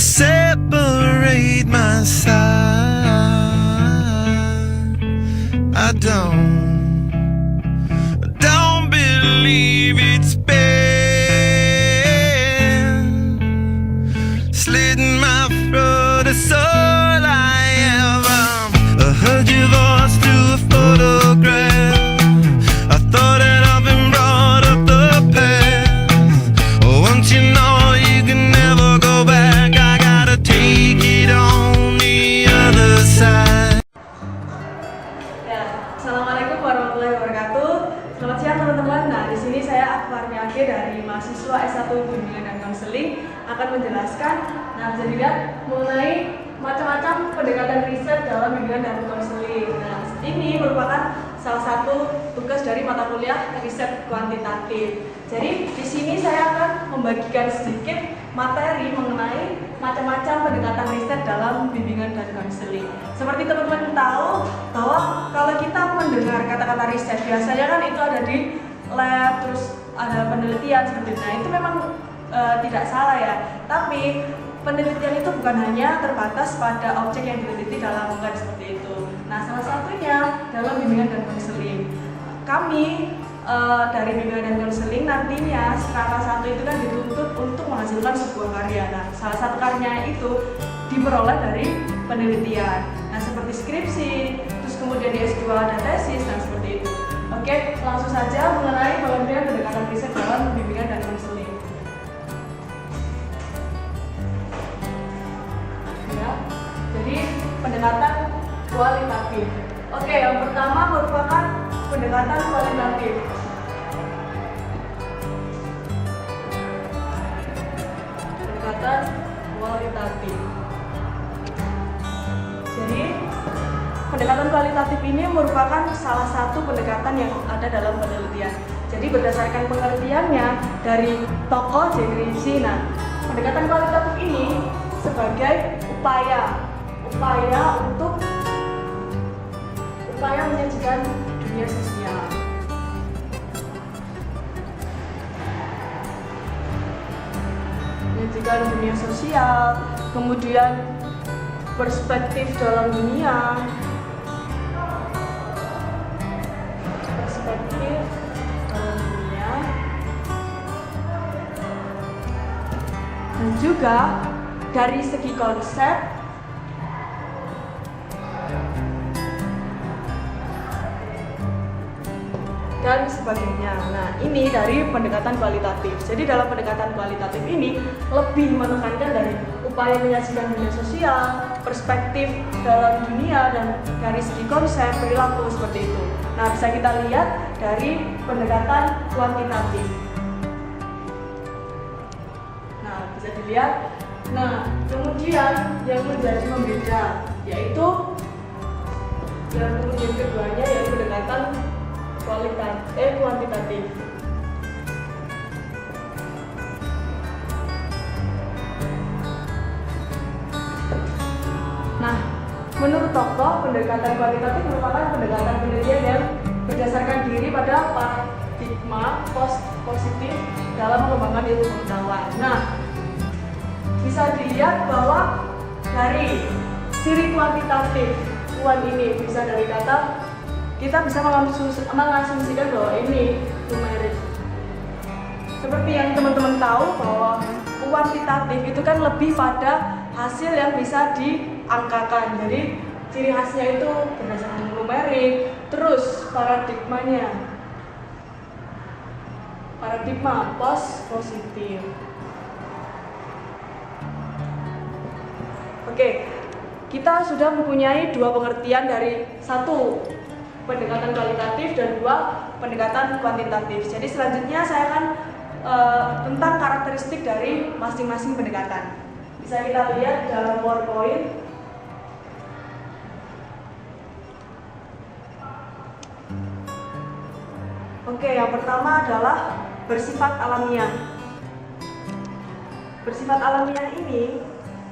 separate my side. I don't believe it's been slitting my throat, that's all I am. I heard your voice through a photograph. I thought that I've been brought up the past. Once you know you can never go back, I gotta take it on the other side. Ya, assalamualaikum warahmatullahi wabarakatuh. Selamat siang teman-teman. Nah, di sini saya Akbar Miake dari mahasiswa S1 Bimbingan dan Konseling akan menjelaskan, bisa dilihat mengenai macam-macam pendekatan riset dalam bimbingan dan konseling. Nah, ini merupakan salah satu tugas dari mata kuliah riset kuantitatif. Jadi di sini saya akan membagikan sedikit materi mengenai macam-macam pendekatan riset dalam bimbingan dan konseling. Seperti teman-teman tahu bahwa kalau kita mendengar kata-kata riset, biasanya kan itu ada di lab, terus ada penelitian seperti itu. Nah, itu memang tidak salah ya. Tapi penelitian itu bukan hanya terbatas pada objek yang diteliti dalam lab seperti itu. Nah, salah satunya dalam bimbingan dan konseling. Kami dari bimbingan dan konseling nantinya strata 1 itu kan dituntut untuk menghasilkan sebuah karya. Nah, salah satu karyanya itu diperoleh dari penelitian. Nah, seperti skripsi, terus kemudian di S2 ada tesis, dan seperti itu. Oke, langsung saja mengenai pengertian pendekatan riset dalam bimbingan dan konseling. Ya, jadi pendekatan kualitatif. Oke, yang pertama merupakan pendekatan kualitatif. Pendekatan kualitatif. Jadi, pendekatan kualitatif ini merupakan salah satu pendekatan yang ada dalam penelitian. Jadi berdasarkan pengertiannya dari tokoh Jerry Zina, pendekatan kualitatif ini sebagai upaya menyajikan dunia sosial. Menyajikan dunia sosial, kemudian perspektif dalam dunia, dan juga dari segi konsep dan sebagainya. Nah, ini dari pendekatan kualitatif. Jadi dalam pendekatan kualitatif ini lebih menekankan dari upaya menyajikan dunia sosial, perspektif dalam dunia, dan dari segi konsep perilaku seperti itu. Nah, bisa kita lihat dari pendekatan kuantitatif. Nah, bisa dilihat. Nah, kemudian yang menjadi pembeda yaitu yang kemudian keduanya yaitu pendekatan kuantitatif. Nah, menurut tokoh, pendekatan kuantitatif merupakan pendekatan penelitian yang berdasarkan diri pada paradigma positif dalam mengembangkan ilmu pengetahuan. Nah, bisa dilihat bahwa dari ciri kuantitatif ini bisa dari kata kita bisa mengasumsikan bahwa ini numerik. Seperti yang teman-teman tahu bahwa kuantitatif itu kan lebih pada hasil yang bisa diangkakan. Jadi ciri khasnya itu berdasarkan numerik. Terus paradigma positif. Oke, kita sudah mempunyai dua pengertian dari satu pendekatan kualitatif dan dua pendekatan kuantitatif. Jadi selanjutnya saya akan tentang karakteristik dari masing-masing pendekatan. Bisa kita lihat dalam PowerPoint. Oke, yang pertama adalah bersifat alamiah. Bersifat alamiah ini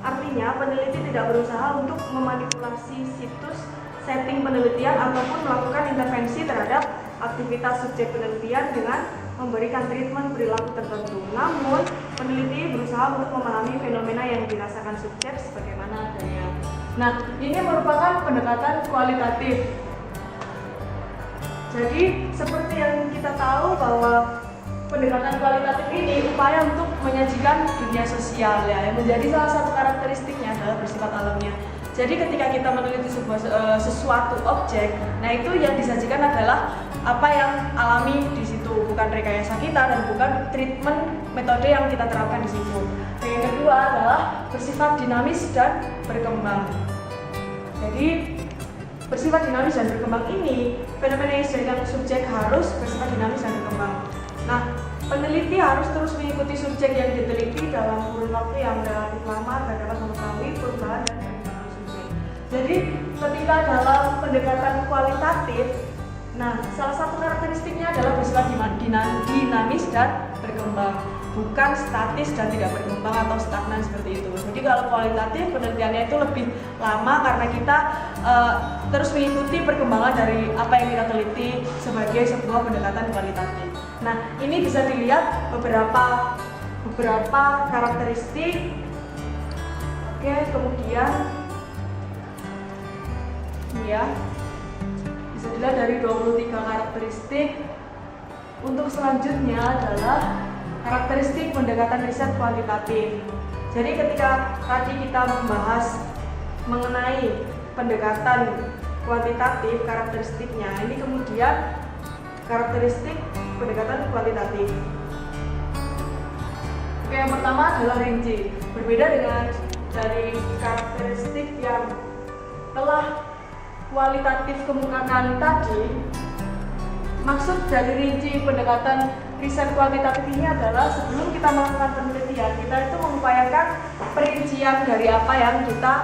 artinya peneliti tidak berusaha untuk memanipulasi situs, setting penelitian ataupun melakukan intervensi terhadap aktivitas subjek penelitian dengan memberikan treatment perilaku tertentu. Namun, peneliti berusaha untuk memahami fenomena yang dirasakan menggunakan subjek sebagaimana adanya. Nah, ini merupakan pendekatan kualitatif. Jadi seperti yang kita tahu bahwa pendekatan kualitatif ini upaya untuk menyajikan dunia sosial ya, yang menjadi salah satu karakteristiknya adalah bersifat alamiah. Jadi ketika kita meneliti sesuatu objek, nah itu yang disajikan adalah apa yang alami di situ, bukan rekayasa kita dan bukan treatment metode yang kita terapkan di situ. Dan yang kedua adalah bersifat dinamis dan berkembang. Jadi bersifat dinamis dan berkembang ini, fenomena yang disediakan subjek harus bersifat dinamis dan berkembang. Nah, peneliti harus terus mengikuti subjek yang diteliti dalam kurun waktu yang relatif lama agar dapat mengetahui perubahan dan perkembangan subjek. Jadi, ketika dalam pendekatan kualitatif, nah, salah satu karakteristiknya adalah bersifat dinamis dan berkembang, bukan statis dan tidak berkembang atau stagnan seperti itu. Jadi kalau kualitatif penelitiannya itu lebih lama karena kita terus mengikuti perkembangan dari apa yang kita teliti sebagai sebuah pendekatan kualitatif. Nah, ini bisa dilihat beberapa karakteristik. Oke, kemudian ya bisa dilihat dari 23 karakteristik. Untuk selanjutnya adalah karakteristik pendekatan riset kuantitatif. Jadi ketika tadi kita membahas mengenai pendekatan kuantitatif karakteristiknya, ini kemudian karakteristik pendekatan kuantitatif. Oke, yang pertama adalah rinci. Berbeda dengan dari karakteristik yang telah kualitatif kemukakan tadi, maksud dari rinci pendekatan riset kuantitatif ini adalah sebelum kita melakukan penelitian, kita itu mengupayakan perincian dari apa yang kita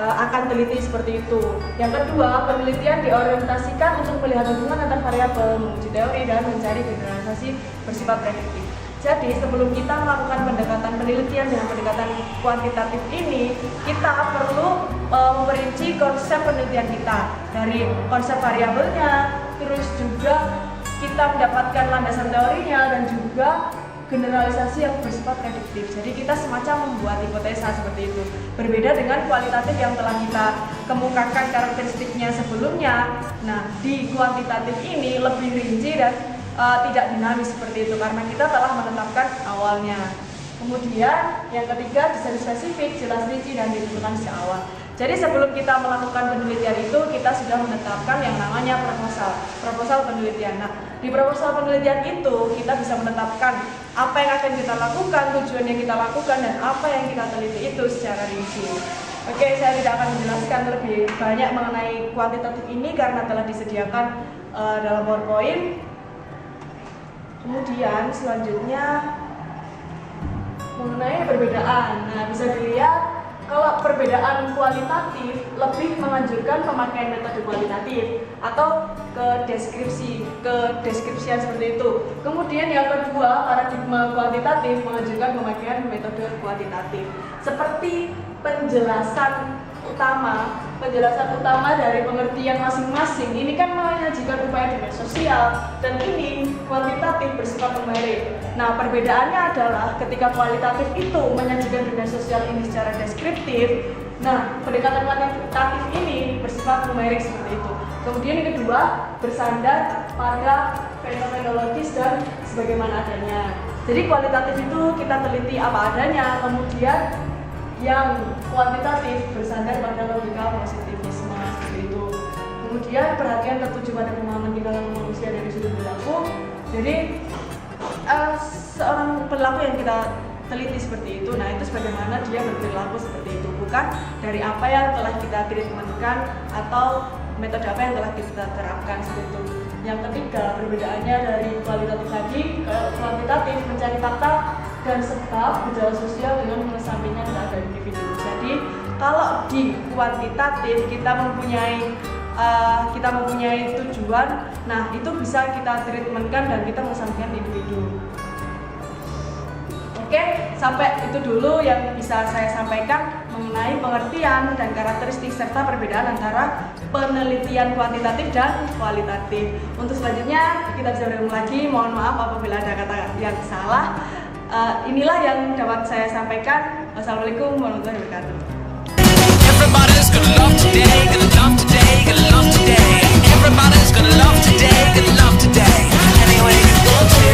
akan teliti seperti itu. Yang kedua, penelitian diorientasikan untuk melihat hubungan antar variabel, menguji teori, dan mencari generalisasi bersifat prediktif. Jadi sebelum kita melakukan pendekatan penelitian dengan pendekatan kuantitatif ini, kita perlu memperinci konsep penelitian kita dari konsep variabelnya, terus juga kita mendapatkan landasan teorinya dan juga generalisasi yang bersifat prediktif. Jadi kita semacam membuat hipotesa seperti itu. Berbeda dengan kualitatif yang telah kita kemukakan karakteristiknya sebelumnya. Nah, di kuantitatif ini lebih rinci dan tidak dinamis seperti itu karena kita telah menetapkan awalnya. Kemudian yang ketiga, desain spesifik, jelas rinci dan ditentukan sejak awal. Jadi sebelum kita melakukan penelitian itu, kita sudah menetapkan yang namanya proposal penelitian. Nah, di proposal penelitian itu kita bisa menetapkan apa yang akan kita lakukan, tujuan yang kita lakukan, dan apa yang kita teliti itu secara rinci. Oke, saya tidak akan menjelaskan lebih banyak mengenai kuantitatif ini karena telah disediakan dalam PowerPoint. Kemudian selanjutnya mengenai perbedaan. Nah, bisa dilihat kalau perbedaan kualitatif lebih menganjurkan pemakaian metode kualitatif atau deskripsian seperti itu. Kemudian yang kedua, paradigma kuantitatif menganjurkan pemakaian metode kuantitatif. Seperti penjelasan utama dari pengertian masing-masing ini kan menyajikan upaya dunia sosial dan ini kuantitatif bersifat numerik. Nah, perbedaannya adalah ketika kualitatif itu menyajikan dunia sosial ini secara deskriptif, nah pendekatan kuantitatif ini bersifat numerik seperti itu. Kemudian yang kedua, bersandar pada fenomenologis dan sebagaimana adanya. Jadi kualitatif itu kita teliti apa adanya, kemudian yang kuantitatif bersandar pada logika positivisme seperti itu. Kemudian perhatian tertuju pada pemahaman tingkah laku manusia dari sudut perilaku. Jadi seorang perilaku yang kita teliti seperti itu, nah itu sebagaimana dia berperilaku seperti itu, bukan dari apa yang telah kita treatmentkan atau metode apa yang telah kita terapkan seperti itu. Yang ketiga, perbedaannya dari kualitatif tadi ke kuantitatif mencari fakta dan sebab gejala sosial dengan mengesampingkan data individu. Jadi kalau di kuantitatif kita mempunyai tujuan, nah itu bisa kita treatmentkan dan kita mengesampingkan individu. Oke, sampai itu dulu yang bisa saya sampaikan mengenai pengertian dan karakteristik serta perbedaan antara penelitian kuantitatif dan kualitatif. Untuk selanjutnya kita bisa bertemu lagi. Mohon maaf apabila ada kata yang salah. Inilah yang dapat saya sampaikan. Wassalamualaikum warahmatullahi wabarakatuh. Everybody's gonna love today, gonna love today, gonna love today. Everybody's gonna love today, gonna love today. Anyway, you go to